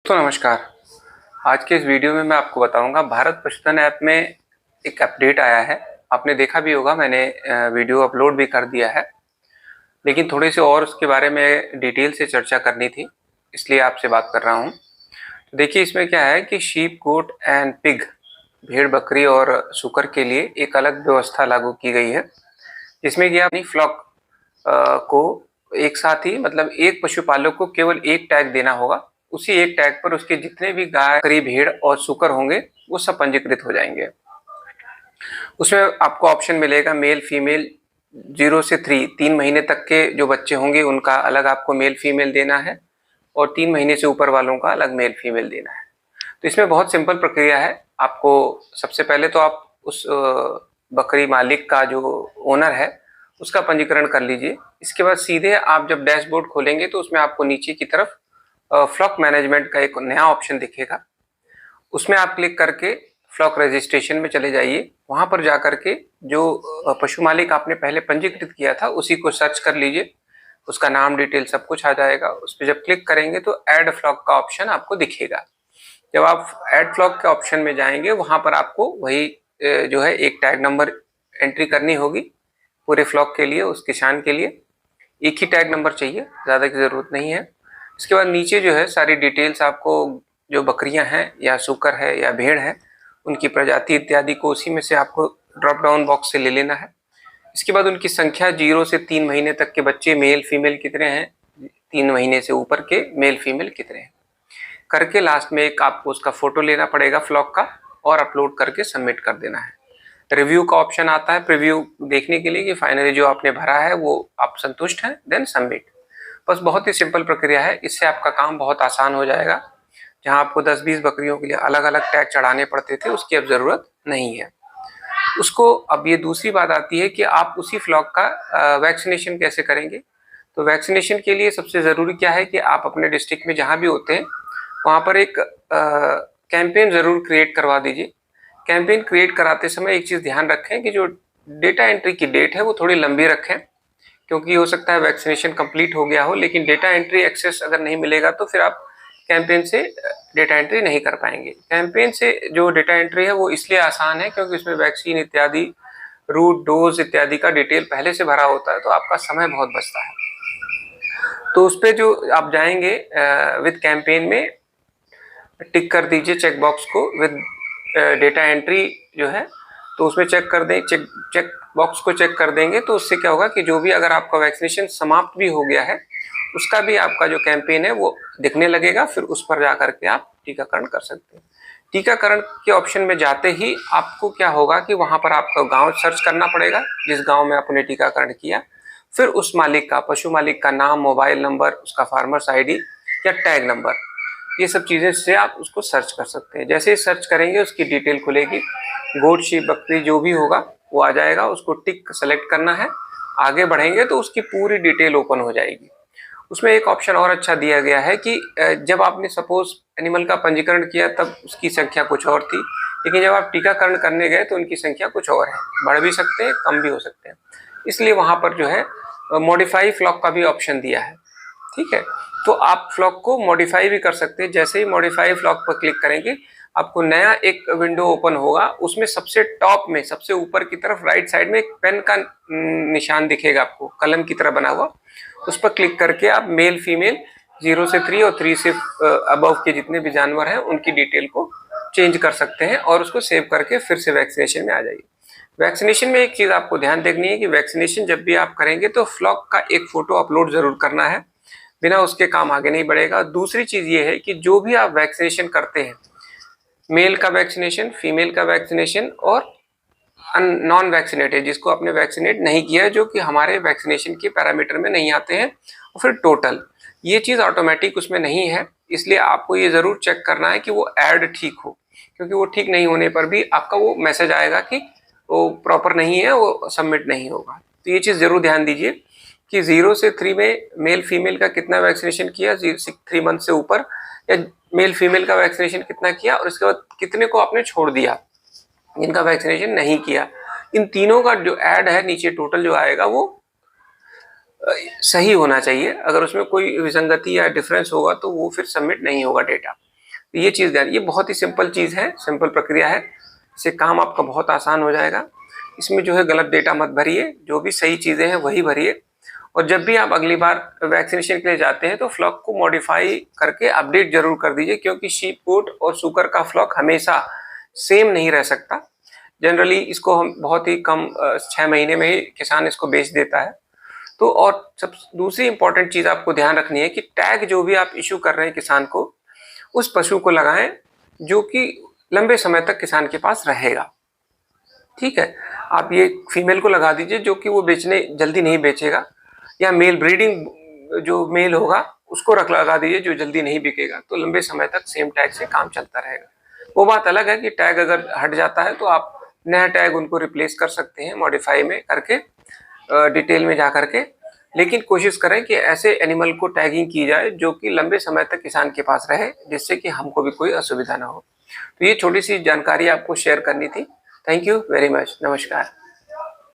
तो नमस्कार। आज के इस वीडियो में मैं आपको बताऊंगा भारत पशुधन ऐप में एक अपडेट आया है। आपने देखा भी होगा, मैंने वीडियो अपलोड भी कर दिया है, लेकिन थोड़े से और उसके बारे में डिटेल से चर्चा करनी थी, इसलिए आपसे बात कर रहा हूं। तो देखिए, इसमें क्या है कि शीप, गोट एंड पिग, भेड़, बकरी और सूकर के लिए एक अलग व्यवस्था लागू की गई है, जिसमें कि अपनी फ्लॉक को एक साथ ही, मतलब एक पशुपालक को केवल एक टैग देना होगा। उसी एक टैग पर उसके जितने भी गाय, बकरी, भेड़ और सूकर होंगे वो सब पंजीकृत हो जाएंगे। उसमें आपको ऑप्शन मिलेगा मेल फीमेल, 0 से 3 महीने तक के जो बच्चे होंगे उनका अलग आपको मेल फीमेल देना है, और 3 महीने से ऊपर वालों का अलग मेल फीमेल देना है। तो इसमें बहुत सिंपल प्रक्रिया है। आपको सबसे पहले तो आप उस बकरी मालिक का जो ओनर है उसका पंजीकरण कर लीजिए। इसके बाद सीधे आप जब डैशबोर्ड खोलेंगे तो उसमें आपको नीचे की तरफ फ्लॉक मैनेजमेंट का एक नया ऑप्शन दिखेगा। उसमें आप क्लिक करके फ्लॉक रजिस्ट्रेशन में चले जाइए। वहां पर जाकर के जो पशु मालिक आपने पहले पंजीकृत किया था उसी को सर्च कर लीजिए। उसका नाम, डिटेल सब कुछ आ जाएगा। उस पर जब क्लिक करेंगे तो ऐड फ्लॉक का ऑप्शन आपको दिखेगा। जब आप ऐड फ्लॉक के ऑप्शन में जाएंगे वहां पर आपको वही जो है एक टैग नंबर एंट्री करनी होगी पूरे फ्लॉक के लिए। उस किसान के लिए एक ही टैग नंबर चाहिए, ज़्यादा की ज़रूरत नहीं है। इसके बाद नीचे जो है सारी डिटेल्स आपको, जो बकरियां हैं या सूकर है या भेड़ है, उनकी प्रजाति इत्यादि को उसी में से आपको ड्रॉप डाउन बॉक्स से ले लेना है। इसके बाद उनकी संख्या, 0 से 3 महीने तक के बच्चे मेल फीमेल कितने हैं, 3 महीने से ऊपर के मेल फीमेल कितने हैं, करके लास्ट में एक आपको उसका फोटो लेना पड़ेगा फ्लॉक का, और अपलोड करके सबमिट कर देना है। रिव्यू का ऑप्शन आता है प्रीव्यू देखने के लिए कि फाइनली जो आपने भरा है वो आप संतुष्ट हैं, देन सबमिट। बस बहुत ही सिंपल प्रक्रिया है। इससे आपका काम बहुत आसान हो जाएगा। जहां आपको 10-20 बकरियों के लिए अलग अलग टैग चढ़ाने पड़ते थे, उसकी अब जरूरत नहीं है उसको। अब ये दूसरी बात आती है कि आप उसी फ्लॉक का वैक्सीनेशन कैसे करेंगे। तो वैक्सीनेशन के लिए सबसे ज़रूरी क्या है कि आप अपने डिस्ट्रिक्ट में जहाँ भी होते हैं वहाँ पर एक कैंपेन ज़रूर क्रिएट करवा दीजिए। कैंपेन क्रिएट कराते समय एक चीज़ ध्यान रखें कि जो डेटा एंट्री की डेट है वो थोड़ी लंबी रखें, क्योंकि हो सकता है वैक्सीनेशन कंप्लीट हो गया हो लेकिन डेटा एंट्री एक्सेस अगर नहीं मिलेगा तो फिर आप कैंपेन से डेटा एंट्री नहीं कर पाएंगे। कैंपेन से जो डेटा एंट्री है वो इसलिए आसान है क्योंकि उसमें वैक्सीन इत्यादि, रूट, डोज इत्यादि का डिटेल पहले से भरा होता है, तो आपका समय बहुत बचता है। तो उस पर जो आप जाएंगे विद कैंपेन में टिक कर दीजिए चेक बॉक्स को विद डेटा एंट्री जो है, तो उसमें चेक कर दें, चेक बॉक्स को चेक कर देंगे तो उससे क्या होगा कि जो भी अगर आपका वैक्सीनेशन समाप्त भी हो गया है उसका भी आपका जो कैंपेन है वो दिखने लगेगा। फिर उस पर जाकर के आप टीकाकरण कर सकते हैं। टीकाकरण के ऑप्शन में जाते ही आपको क्या होगा कि वहां पर आपका गांव सर्च करना पड़ेगा, जिस गांव में आपने टीकाकरण किया। फिर उस मालिक का, पशु मालिक का नाम, मोबाइल नंबर, उसका फार्मर्स आईडी या टैग नंबर, ये सब चीज़ें से आप उसको सर्च कर सकते हैं। जैसे ही सर्च करेंगे उसकी डिटेल खुलेगी, गोट, शीप, बकरी जो भी होगा वो आ जाएगा। उसको टिक सेलेक्ट करना है। आगे बढ़ेंगे तो उसकी पूरी डिटेल ओपन हो जाएगी। उसमें एक ऑप्शन और अच्छा दिया गया है कि जब आपने सपोज एनिमल का पंजीकरण किया तब उसकी संख्या कुछ और थी, लेकिन जब आप टीकाकरण करने गए तो उनकी संख्या कुछ और है, बढ़ भी सकते हैं, कम भी हो सकते हैं। इसलिए वहां पर जो है मॉडिफाई फ्लॉक का भी ऑप्शन दिया है। ठीक है, तो आप फ्लॉक को मॉडिफाई भी कर सकते हैं। जैसे ही मॉडिफाई फ्लॉक पर क्लिक करेंगे आपको नया एक विंडो ओपन होगा। उसमें सबसे टॉप में, सबसे ऊपर की तरफ राइट साइड में एक पेन का निशान दिखेगा आपको, कलम की तरह बना हुआ। उस पर क्लिक करके आप मेल फीमेल 0 से 3 और 3 से अबव के जितने भी जानवर हैं उनकी डिटेल को चेंज कर सकते हैं और उसको सेव करके फिर से वैक्सीनेशन में आ जाइए। वैक्सीनेशन में एक चीज़ आपको ध्यान देखनी है कि वैक्सीनेशन जब भी आप करेंगे तो फ्लॉक का एक फोटो अपलोड जरूर करना है, बिना उसके काम आगे नहीं बढ़ेगा। दूसरी चीज़ ये है कि जो भी आप वैक्सीनेशन करते हैं, मेल का वैक्सीनेशन, फीमेल का वैक्सीनेशन और नॉन वैक्सीनेटेड, जिसको आपने वैक्सीनेट नहीं किया है, जो कि हमारे वैक्सीनेशन के पैरामीटर में नहीं आते हैं, और फिर टोटल, ये चीज़ ऑटोमेटिक उसमें नहीं है। इसलिए आपको ये ज़रूर चेक करना है कि वो ऐड ठीक हो, क्योंकि वो ठीक नहीं होने पर भी आपका वो मैसेज आएगा कि वो प्रॉपर नहीं है, वो सबमिट नहीं होगा। तो ये चीज़ ज़रूर ध्यान दीजिए कि 0 से 3 में मेल फीमेल का कितना वैक्सीनेशन किया, 3 मंथ से ऊपर, या मेल फीमेल का वैक्सीनेशन कितना किया, और इसके बाद कितने को आपने छोड़ दिया जिनका वैक्सीनेशन नहीं किया। इन तीनों का जो ऐड है नीचे टोटल जो आएगा वो सही होना चाहिए। अगर उसमें कोई विसंगति या डिफरेंस होगा तो वो फिर सबमिट नहीं होगा डेटा। तो ये चीज़ ध्यान, ये बहुत ही सिंपल चीज़ है, सिंपल प्रक्रिया है, इससे काम आपका बहुत आसान हो जाएगा। इसमें जो है गलत डेटा मत भरिए, जो भी सही चीज़ें हैं वही भरिए। और जब भी आप अगली बार वैक्सीनेशन के लिए जाते हैं तो फ्लॉक को मॉडिफाई करके अपडेट जरूर कर दीजिए, क्योंकि शीप कोट और सूकर का फ्लॉक हमेशा सेम नहीं रह सकता। जनरली इसको हम बहुत ही कम 6 महीने में ही किसान इसको बेच देता है। तो और सब दूसरी इंपॉर्टेंट चीज़ आपको ध्यान रखनी है कि टैग जो भी आप इशू कर रहे हैं किसान को, उस पशु को लगाएं जो कि लंबे समय तक किसान के पास रहेगा। ठीक है, आप ये फीमेल को लगा दीजिए जो कि वो बेचने जल्दी नहीं बेचेगा, या मेल ब्रीडिंग जो मेल होगा उसको लगा दीजिए जो जल्दी नहीं बिकेगा, तो लंबे समय तक सेम टैग से काम चलता रहेगा। वो बात अलग है कि टैग अगर हट जाता है तो आप नया टैग उनको रिप्लेस कर सकते हैं मॉडिफाई में करके, डिटेल में जा करके, लेकिन कोशिश करें कि ऐसे एनिमल को टैगिंग की जाए जो कि लंबे समय तक किसान के पास रहे, जिससे कि हमको भी कोई असुविधा ना हो। तो ये छोटी सी जानकारी आपको शेयर करनी थी। Thank you very much. नमस्कार।